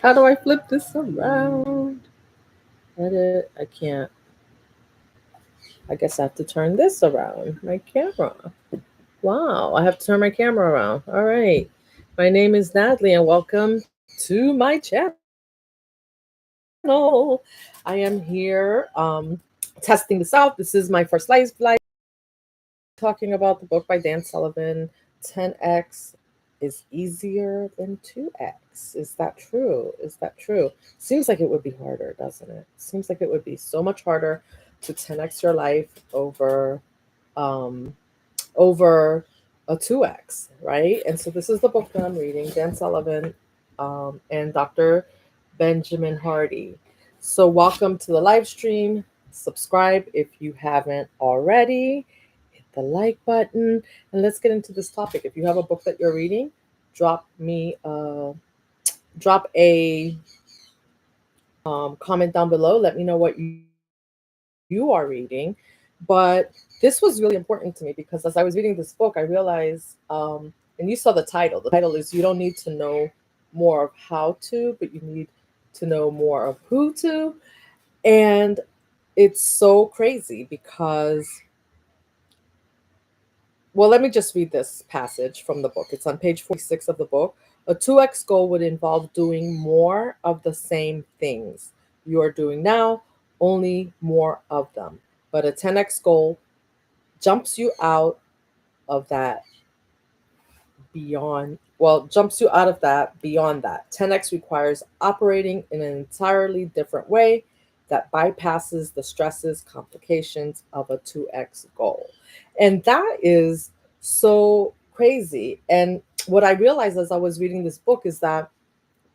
How do I flip this around? Edit. I can't. I guess I have to turn this around. My camera. Wow, I have to turn my camera around. All right. My name is Natalie, and welcome to my channel. I am here testing this out. This is my first live talking about the book by Dan Sullivan, 10x is easier than 2x. Is that true? Is that true? Seems like it would be harder, doesn't it? Seems like it would be so much harder to 10x your life um, over a 2x, right? And so this is the book that I'm reading, Dan Sullivan and Dr. Benjamin Hardy. So welcome to the live stream. Subscribe if you haven't already. Hit the like button, and let's get into this topic. If you have a book that you're reading, drop me drop a comment down below. Let me know what you are reading. But this was really important to me because as I was reading this book, I realized, and you saw the title. The title is "You don't need to know more of how to, but you need to know more of who to." And it's so crazy because, well, let me just read this passage from the book. It's on page 46 of the book. A 2x goal would involve doing more of the same things you are doing now, only more of them. But a 10x goal jumps you out of that jumps you out of that beyond that. 10x requires operating in an entirely different way that bypasses the stresses, complications of a 2x goal. And that is so crazy. And what I realized as I was reading this book is that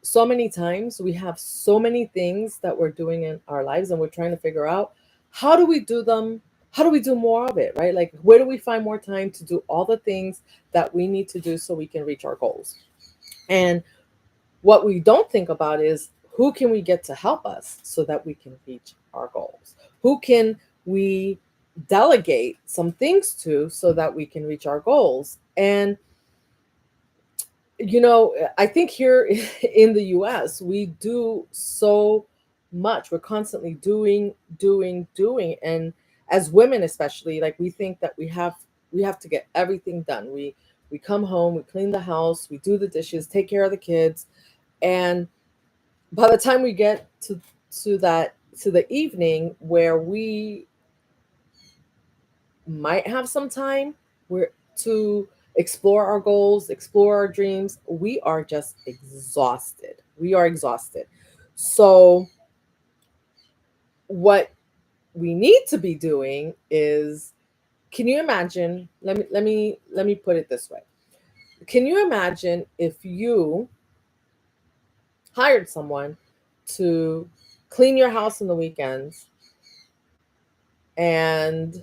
so many times we have so many things that we're doing in our lives and we're trying to figure out how do we do them, how do we do more of it, right? Like, where do we find more time to do all the things that we need to do so we can reach our goals? And what we don't think about is, who can we get to help us so that we can reach our goals? Who can we delegate some things to so that we can reach our goals? And I think here in the US, we do so much. We're constantly doing. And as women, especially, like, we think that we have to get everything done. We come home, we clean the house, we do the dishes, take care of the kids. And by the time we get to the evening where we might have some time where to explore our goals, explore our dreams, we are just exhausted. We are exhausted. So what we need to be doing is, can you imagine, let me put it this way. Can you imagine if you hired someone to clean your house on the weekends and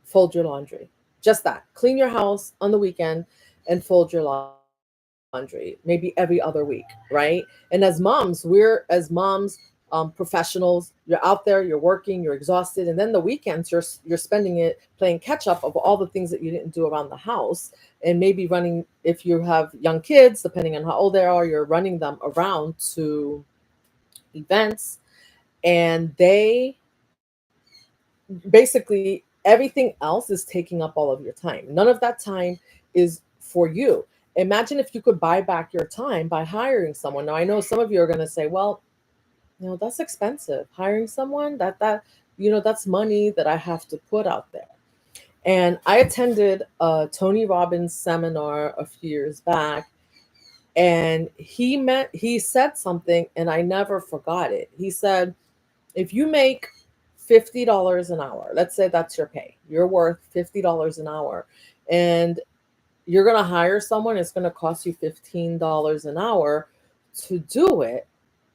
fold your laundry? Just that. Clean your house on the weekend and fold your laundry, maybe every other week, right? And as moms, professionals, you're out there, you're working, you're exhausted, and then the weekends you're spending it playing catch up of all the things that you didn't do around the house, and maybe running, if you have young kids, depending on how old they are, you're running them around to events, and they basically, everything else is taking up all of your time. None of that time is for you. Imagine if you could buy back your time by hiring someone. Now, I know some of you are going to say, well, that's expensive. Hiring someone, that's money that I have to put out there. And I attended a Tony Robbins seminar a few years back, and he said something, and I never forgot it. He said, if you make $50 an hour, let's say that's your pay, you're worth $50 an hour, and you're going to hire someone, it's going to cost you $15 an hour to do it.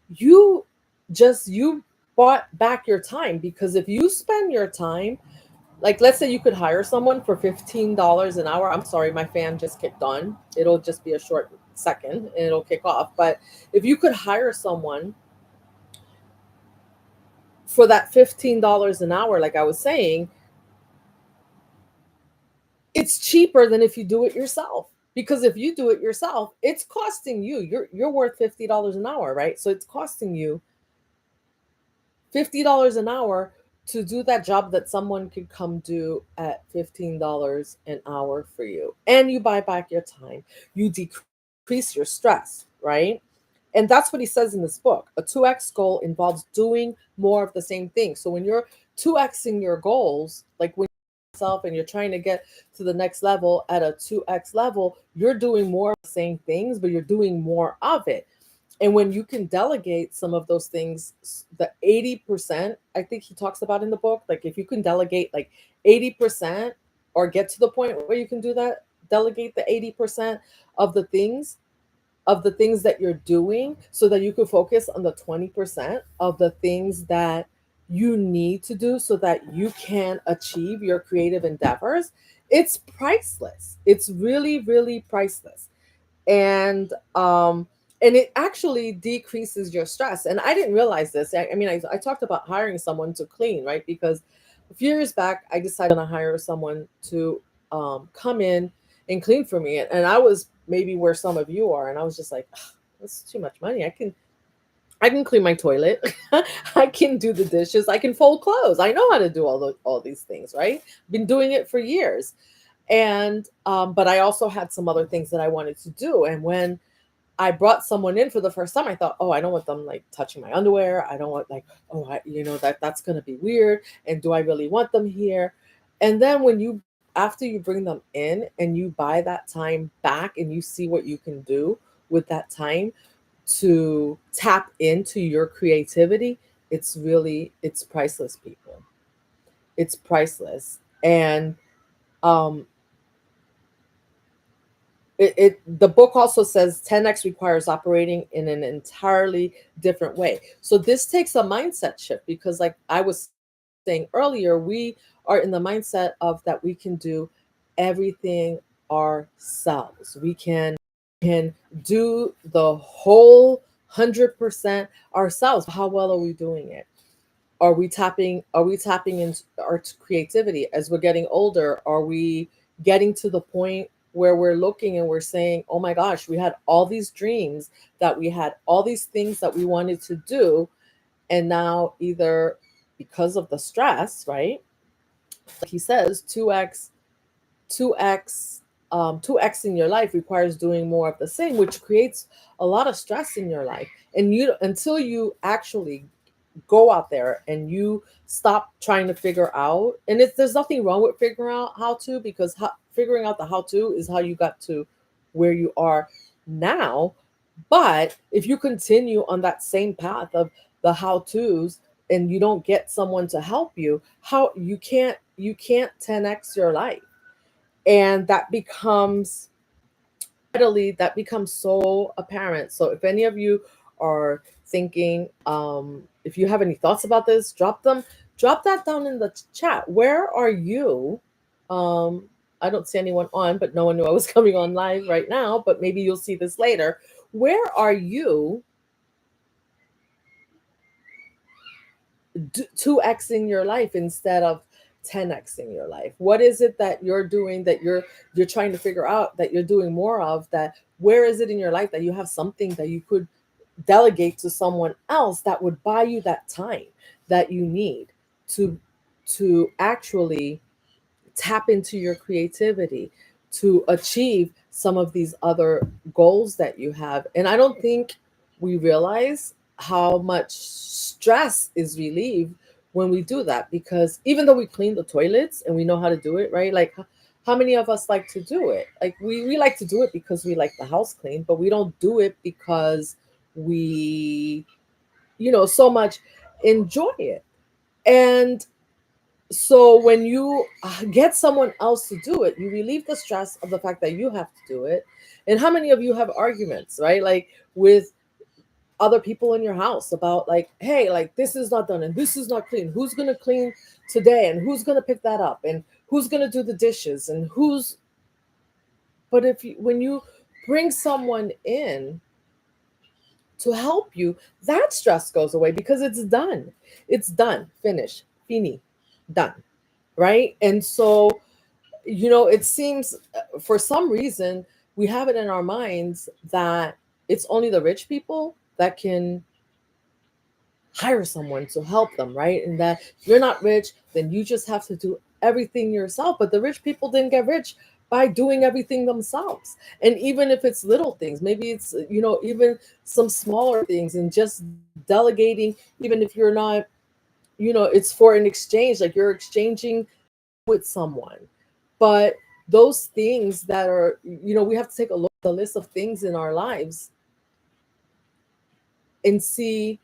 You bought back your time, because if you spend your time, like, let's say you could hire someone for $15 an hour. I'm sorry, my fan just kicked on. It'll just be a short second and it'll kick off. But if you could hire someone for that $15 an hour, like I was saying, it's cheaper than if you do it yourself. Because if you do it yourself, it's costing you. You're worth $50 an hour, right? So it's costing you $50 an hour to do that job that someone could come do at $15 an hour for you. And you buy back your time. You decrease your stress, right? And that's what he says in this book. A 2x goal involves doing more of the same thing. So when you're 2xing your goals, like when yourself and you're trying to get to the next level at a 2x level, you're doing more of the same things, but you're doing more of it. And when you can delegate some of those things, the 80%, I think he talks about in the book, like if you can delegate like 80% or get to the point where you can do that, delegate the 80% of the things that you're doing so that you can focus on the 20% of the things that you need to do so that you can achieve your creative endeavors. It's priceless. It's really, really priceless. And it actually decreases your stress. And I didn't realize this. I mean, I talked about hiring someone to clean, right? Because a few years back I decided to hire someone to come in and clean for me, and I was maybe where some of you are, and I was just like, "Ugh, that's too much money. I can clean my toilet. I can do the dishes. I can fold clothes. I know how to do all these things, right? Been doing it for years. And but I also had some other things that I wanted to do. And when I brought someone in for the first time, I thought, oh, I don't want them like touching my underwear. I don't want like, oh, that's gonna be weird. And do I really want them here? And then when you after you bring them in and you buy that time back and you see what you can do with that time to tap into your creativity, it's priceless, people. It's priceless. And um the book also says 10x requires operating in an entirely different way. So this takes a mindset shift because, like I was saying earlier, we are in the mindset of that we can do everything ourselves. We can do the whole 100% ourselves. How well are we doing it? Are we tapping into our creativity as we're getting older? Are we getting to the point where we're looking and we're saying, oh my gosh, we had all these dreams, that we had all these things that we wanted to do, and now either because of the stress, right, like he says, 2x in your life requires doing more of the same, which creates a lot of stress in your life. And you, until you actually go out there and you stop trying to figure out, and there's nothing wrong with figuring out how to, because figuring out the how to is how you got to where you are now. But if you continue on that same path of the how to's and you don't get someone to help you, how you can't 10x your life. And that becomes so apparent. So if any of you are thinking, if you have any thoughts about this, drop that down in the chat. Where are you? um I don't see anyone on, but no one knew I was coming on live right now, but maybe you'll see this later. Where are you 2xing your life instead of 10xing your life? What is it that you're doing, that you're trying to figure out, that you're doing more of? That where is it in your life that you have something that you could delegate to someone else that would buy you that time that you need to actually tap into your creativity, to achieve some of these other goals that you have? And I don't think we realize how much stress is relieved when we do that, because even though we clean the toilets and we know how to do it, right? Like, how many of us like to do it? Like, we like to do it because we like the house clean, but we don't do it because we, so much enjoy it. And so when you get someone else to do it, you relieve the stress of the fact that you have to do it. And how many of you have arguments, right? Like with other people in your house about, like, hey, like, this is not done and this is not clean. Who's going to clean today? And who's going to pick that up? And who's going to do the dishes? And who's, but when you bring someone in to help you, that stress goes away because it's done. It's done, finish, fini, done, right? And so, it seems for some reason we have it in our minds that it's only the rich people that can hire someone to help them, right? And that if you're not rich, then you just have to do everything yourself. But the rich people didn't get rich by doing everything themselves. And even if it's little things, maybe it's, even some smaller things, and just delegating, even if you're not, it's for an exchange, like you're exchanging with someone. But those things that are, we have to take a look at the list of things in our lives and see,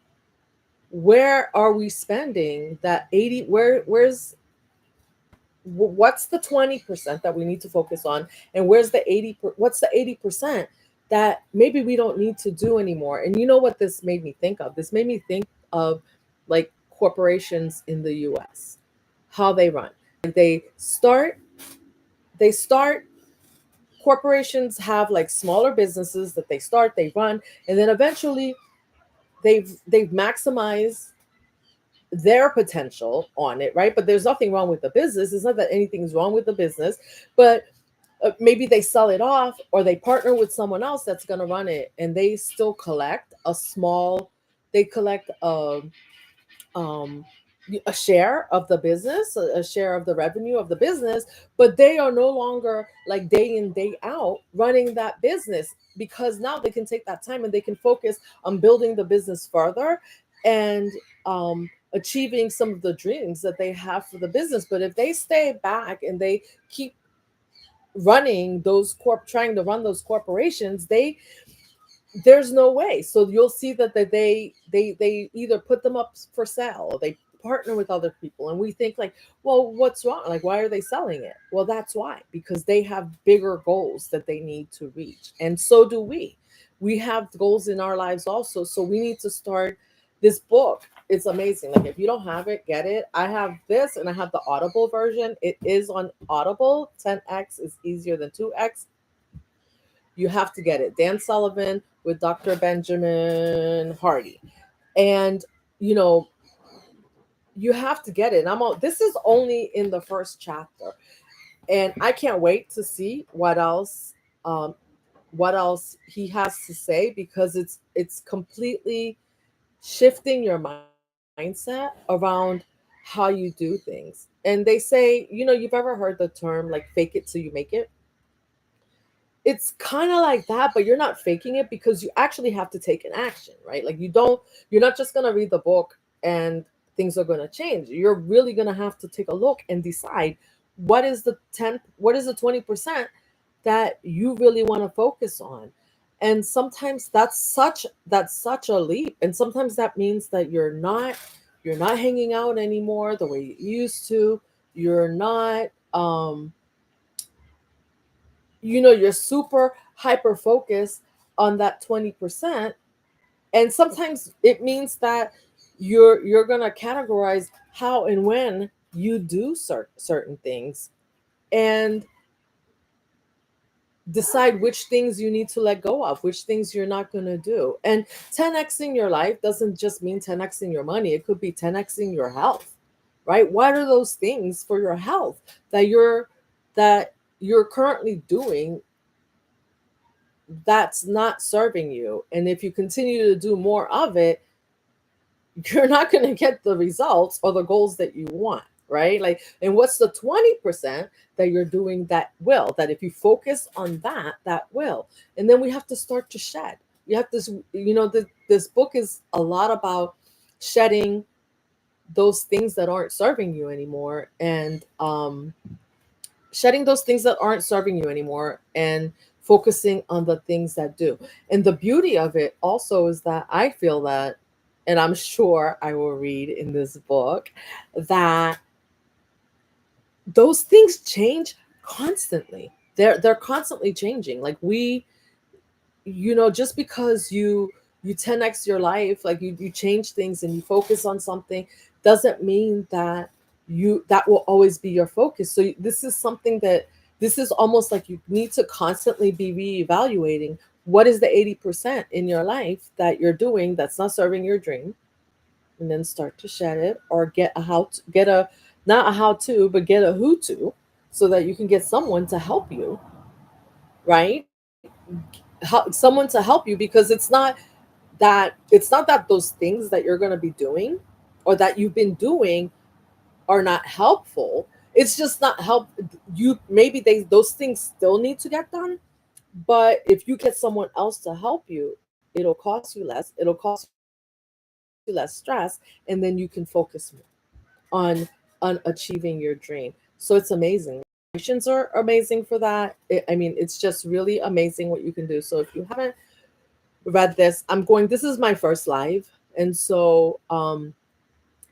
where are we spending that 80, what's the 20% that we need to focus on, and where's the 80% that maybe we don't need to do anymore. And you know what this made me think of? This made me think of, like, corporations in the US, how they run. Like, they start corporations have, like, smaller businesses that they start, they run, and then eventually they've maximized their potential on it, right? But there's nothing wrong with the business. It's not that anything's wrong with the business, but maybe they sell it off, or they partner with someone else that's going to run it, and they still collect they collect um, a share of the business, a share of the revenue of the business, but they are no longer, like, day in, day out running that business, because now they can take that time and they can focus on building the business further, and achieving some of the dreams that they have for the business. But if they stay back and they keep trying to run those corporations, there's no way. So you'll see that they either put them up for sale, or they partner with other people, and we think, like, well, what's wrong? Like, why are they selling it? Well, that's why, because they have bigger goals that they need to reach, and so do we have goals in our lives also. So we need to start this book. It's amazing. Like, if you don't have it, get it. I have this, and I have the Audible version. It is on Audible. 10x is easier than 2x. You have to get it. Dan Sullivan with Dr. Benjamin Hardy. And, you know, you have to get it. And this is only in the first chapter. And I can't wait to see um, what else he has to say, because it's completely shifting your mindset around how you do things. And they say, you've ever heard the term, like, fake it till you make it. It's kind of like that, but you're not faking it, because you actually have to take an action, right? Like, you're not just going to read the book and things are going to change. You're really going to have to take a look and decide, what is the 20% that you really want to focus on. And sometimes that's such a leap, and sometimes that means that you're not hanging out anymore the way you used to. You're not you're super hyper focused on that 20%. And sometimes it means that you're going to categorize how and when you do certain things, and decide which things you need to let go of, which things you're not going to do. And 10xing your life doesn't just mean 10xing your money. It could be 10xing your health, right? What are those things for your health that you're currently doing that's not serving you? And if you continue to do more of it, you're not going to get the results or the goals that you want, right? Like, and what's the 20% that you're doing that if you focus on that will? And then we have to start to shed. You have this, this book is a lot about shedding those things that aren't serving you anymore, and shedding those things that aren't serving you anymore, and focusing on the things that do. And the beauty of it also is that I feel that, and I'm sure I will read in this book, that those things change constantly. They're constantly changing. Like, just because you 10x your life, like, you change things and you focus on something, doesn't mean that will always be your focus. So this is almost like you need to constantly be reevaluating, what is the 80% in your life that you're doing that's not serving your dream, and then start to shed it, or get a how to, get a not a how to, but get a who to, so that you can get someone to help you, right? someone to help you, because it's not that those things that you're going to be doing or that you've been doing are not helpful. It's just not help you. Maybe those things still need to get done, but if you get someone else to help you, it'll cost you less, it'll cost you less stress, and then you can focus more on achieving your dream. So it's amazing. Corporations are amazing for that. I mean, it's just really amazing what you can do. So if you haven't read this, this is my first live. And so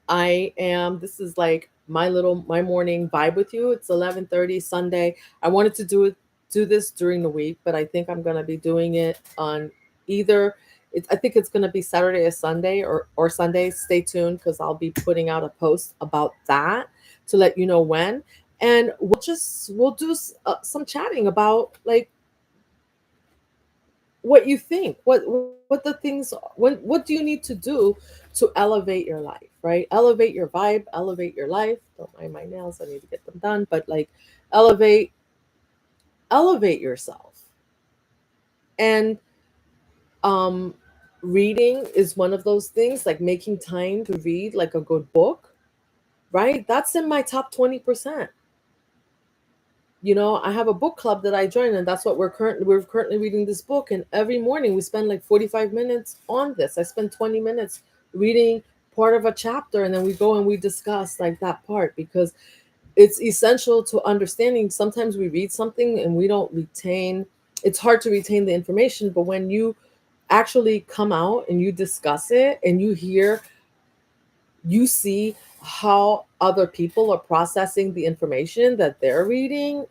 this is like my morning vibe with you. It's 11:30 Sunday. I wanted to do this during the week, but I think I'm going to be doing it on either I think it's going to be Saturday or Sunday, or Sunday. Stay tuned, because I'll be putting out a post about that to let you know when. And we'll do some chatting about like what you think, what the things, what do you need to do to elevate your life, right? Elevate your vibe, elevate your life. Don't mind my nails, I need to get them done, but like elevate elevate yourself. And um reading is one of those things, like making time to read like a good book, right? That's in my top 20%. I have a book club that I joined, and that's what we're currently reading this book. And every morning we spend like 45 minutes on this. I spend 20 minutes reading part of a chapter, and then we go and we discuss like that part, because it's essential to understanding. Sometimes we read something and we don't retain, it's hard to retain the information, but when you actually come out and you discuss it and you see how other people are processing the information that they're reading,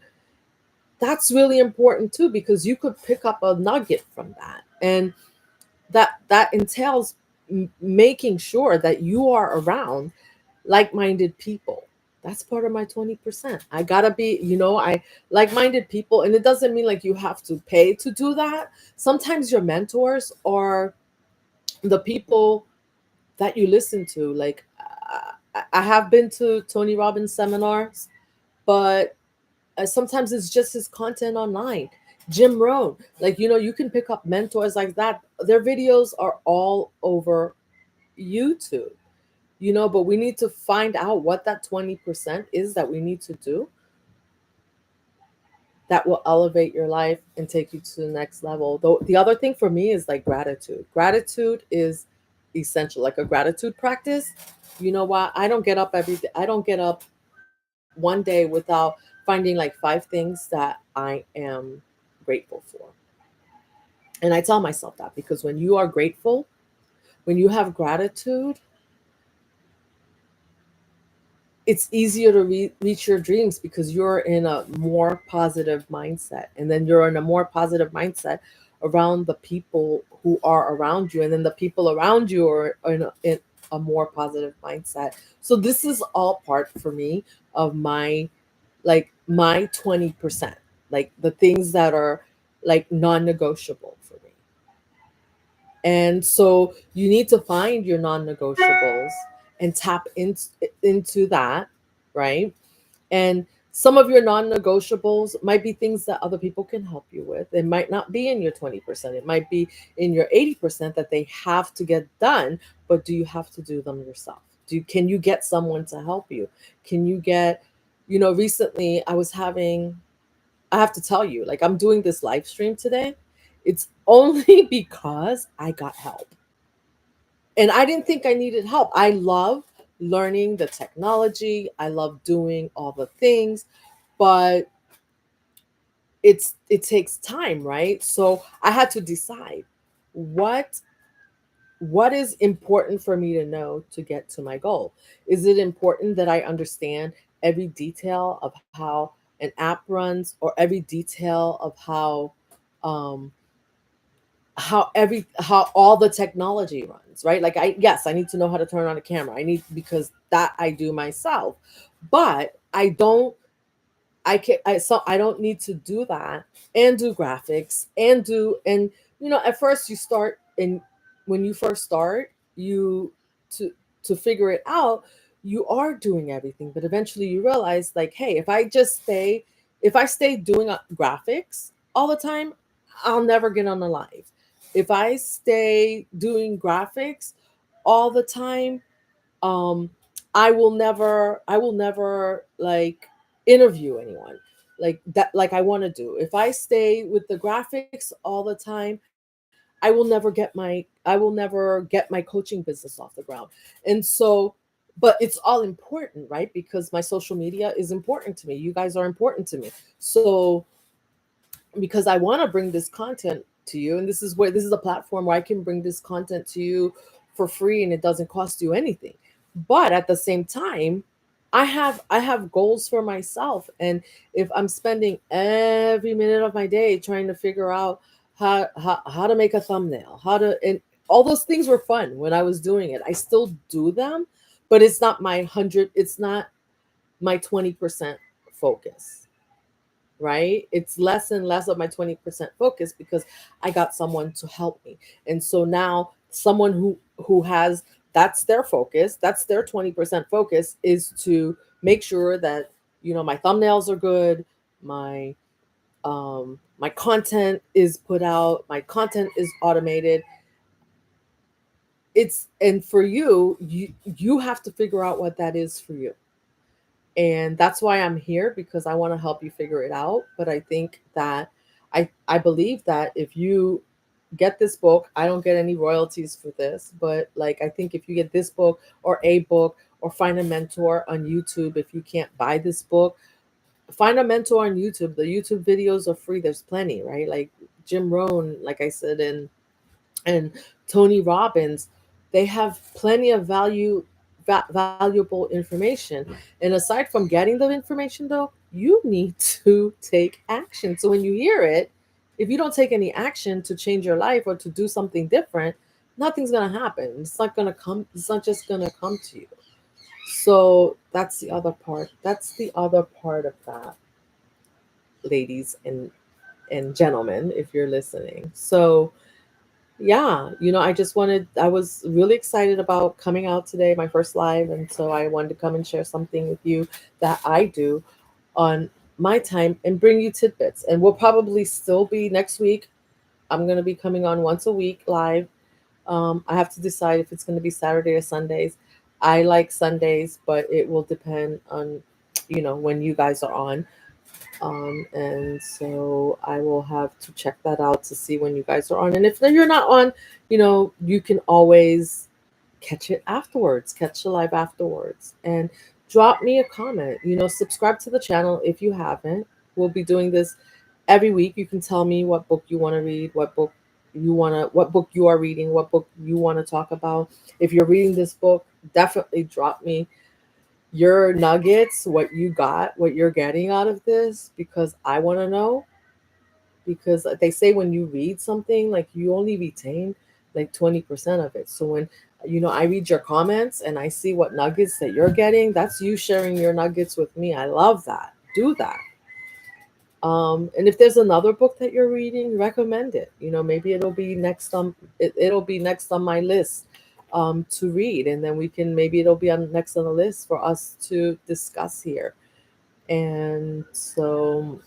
that's really important too, because you could pick up a nugget from that. And that entails making sure that you are around like-minded people. That's part of my 20%. I gotta be, I like-minded people. And it doesn't mean like you have to pay to do that. Sometimes your mentors are the people that you listen to. Like I have been to Tony Robbins seminars, but sometimes it's just his content online. Jim Rohn, like, you can pick up mentors like that. Their videos are all over YouTube, but we need to find out what that 20% is that we need to do that will elevate your life and take you to the next level. Though the other thing for me is like gratitude. Gratitude is essential, like a gratitude practice. You know what? I don't get up every day. I don't get up one day without finding like 5 things that I am grateful for. And I tell myself that, because when you are grateful, when you have gratitude, it's easier to reach your dreams, because you're in a more positive mindset. And then you're in a more positive mindset around the people who are around you. And then the people around you are in a more positive mindset. So this is all part for me of my 20%, like the things that are like non-negotiable for me. And so you need to find your non-negotiables and tap into that, right? And some of your non-negotiables might be things that other people can help you with. It might not be in your 20%. It might be in your 80% that they have to get done, but do you have to do them yourself? Can you get someone to help you? Can you get, recently I have to tell you, like, I'm doing this live stream today. It's only because I got help. And I didn't think I needed help. I love learning the technology. I love doing all the things, but it takes time, right? So I had to decide what what is important for me to know to get to my goal. Is it important that I understand every detail of how an app runs, or every detail of um how all the technology runs, right? Like, I need to know how to turn on a camera. I need, because that I do myself. But I don't need to do that and do graphics and at first you start, and when you first start, you to figure it out, you are doing everything. But eventually you realize, like, hey, if I stay doing graphics all the time, I'll never get on a live. If I stay doing graphics all the time, um I will never like interview anyone like that, like I want to do. If I stay with the graphics all the time, I will never get my coaching business off the ground. And so, but it's all important, right? Because my social media is important to me. You guys are important to me. So because I want to bring this content to you, and this is a platform where I can bring this content to you for free and it doesn't cost you anything. But at the same time, I have goals for myself, and if I'm spending every minute of my day trying to figure out how to make a thumbnail, how to, and all those things were fun when I was doing it. I still do them, but it's not my 100, it's not my 20% focus, right? It's less and less of my 20% focus because I got someone to help me. And so now someone who has, that's their focus, that's their 20% focus, is to make sure that, my thumbnails are good, my my content is put out, my content is automated. It's, and for you have to figure out what that is for you. And that's why I'm here, because I want to help you figure it out. But I think that I believe that if you get this book, I don't get any royalties for this, but like I think if you get this book or a book, or find a mentor on YouTube, if you can't buy this book, find a mentor on YouTube. The YouTube videos are free. There's plenty, right? Like Jim Rohn, like I said, and Tony Robbins, they have plenty of valuable information. And aside from getting the information, though, you need to take action. So when you hear it, if you don't take any action to change your life or to do something different, nothing's gonna happen. It's not gonna come. It's not just gonna come to you. So that's the other part. That's the other part of that, ladies and gentlemen, if you're listening. So yeah, I was really excited about coming out today, my first live. And so I wanted to come and share something with you that I do on my time and bring you tidbits. And we'll probably still be next week. I'm going to be coming on once a week live. I have to decide if it's going to be Saturday or Sundays. I like Sundays, but it will depend on, when you guys are on. And so I will have to check that out to see when you guys are on. And if you're not on, you can always catch it afterwards, catch the live afterwards, and drop me a comment. Subscribe to the channel if you haven't. We'll be doing this every week. You can tell me what book you want to read, what book you are reading, what book you want to talk about. If you're reading this book, definitely drop me your nuggets, what you got, what you're getting out of this, because I want to know. Because they say when you read something, like you only retain like 20% of it. So when I read your comments and I see what nuggets that you're getting, that's you sharing your nuggets with me. I love that. Do that. And if there's another book that you're reading, recommend it. Maybe it'll be next on my list to read, and then maybe it'll be next on the list for us to discuss here. And so,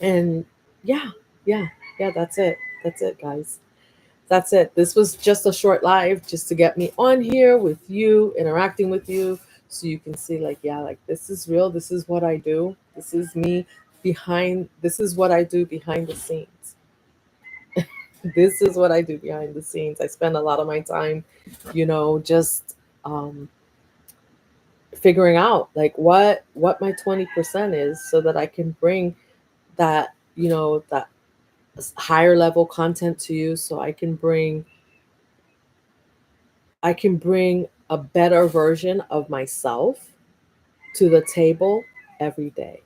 and yeah, yeah, yeah, that's it. That's it, guys. That's it. This was just a short live just to get me on here with you, interacting with you, so you can see, like, yeah, like this is real. This is what I do. This is me this is what I do behind the scenes. This is what I do behind the scenes. I spend a lot of my time, just figuring out like what my 20% is, so that I can bring that, that higher level content to you, so I can bring a better version of myself to the table every day.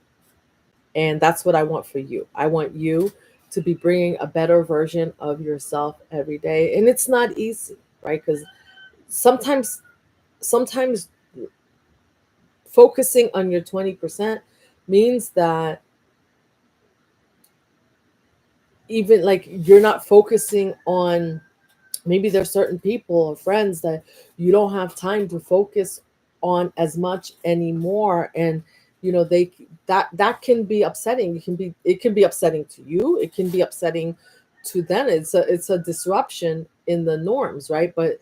And that's what I want for you. I want you to be bringing a better version of yourself every day. And it's not easy, right? Because sometimes focusing on your 20% means that even like you're not focusing on, maybe there's certain people or friends that you don't have time to focus on as much anymore. And they that can be upsetting. It can be upsetting to you. It can be upsetting to then it's a disruption in the norms, right? But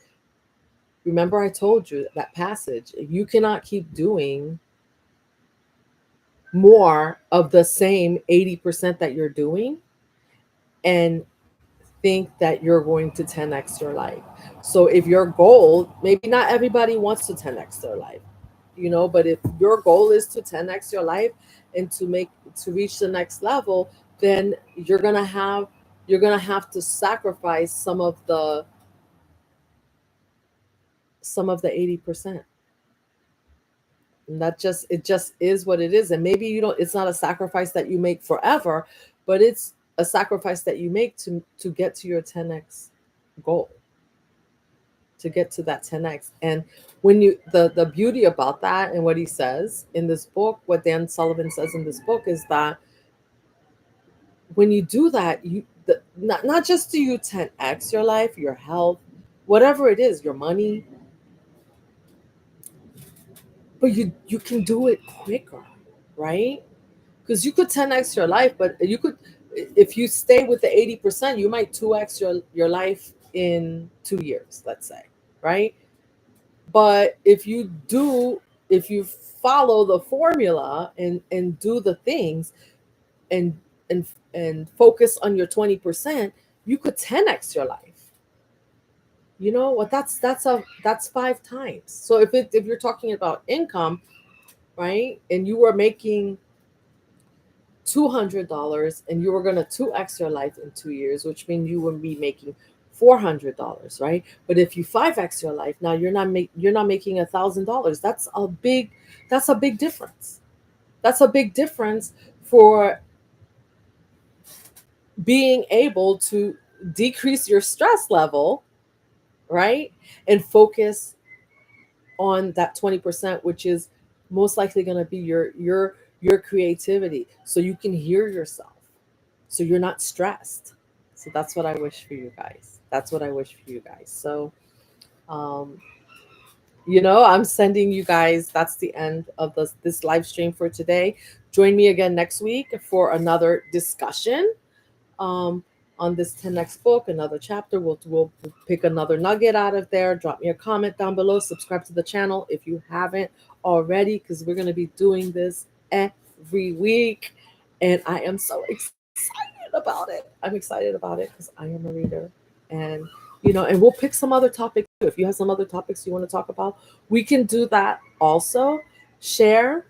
remember I told you that passage, you cannot keep doing more of the same 80% that you're doing and think that you're going to 10x your life. So if your goal, maybe not everybody wants to 10x their life, but if your goal is to 10x your life and to reach the next level, then you're going to have to sacrifice some of the 80%. And it just is what it is. And maybe you don't, it's not a sacrifice that you make forever, but it's a sacrifice that you make to get to your 10x goal, to get to that 10x. And when you the beauty about that, and what he says in this book, what Dan Sullivan says in this book, is that when you do that, not just do you 10x your life, your health, whatever it is, your money, but you can do it quicker, right? Because you could 10x your life, but you could, if you stay with the 80%, you might 2x your life in 2 years, let's say, right? But if you follow the formula and do the things and and and focus on your 20%, you could 10x your life. You know what? That's 5 times. So if you're talking about income, right, and you were making $200 and you were going to 2x your life in 2 years, which means you would be making $400, right? But if you 5x your life, now you're not making $1,000. That's a big difference. That's a big difference for being able to decrease your stress level, right? And focus on that 20%, which is most likely going to be your creativity, so you can hear yourself, so you're not stressed. So that's what I wish for you guys. That's what I wish for you guys. So um I'm sending you guys, that's the end of this live stream for today. Join me again next week for another discussion um, on this 10x book, another chapter. We'll pick another nugget out of there. Drop me a comment down below. Subscribe to the channel if you haven't already, because we're going to be doing this every week. And I am so excited about it. I'm excited about it because I am a reader. And, and we'll pick some other topics too. If you have some other topics you want to talk about, we can do that also. Share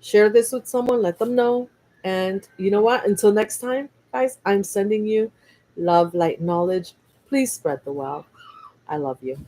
Share this with someone, let them know. And you know what? Until next time, guys, I'm sending you love, light, knowledge. Please spread the wealth. I love you.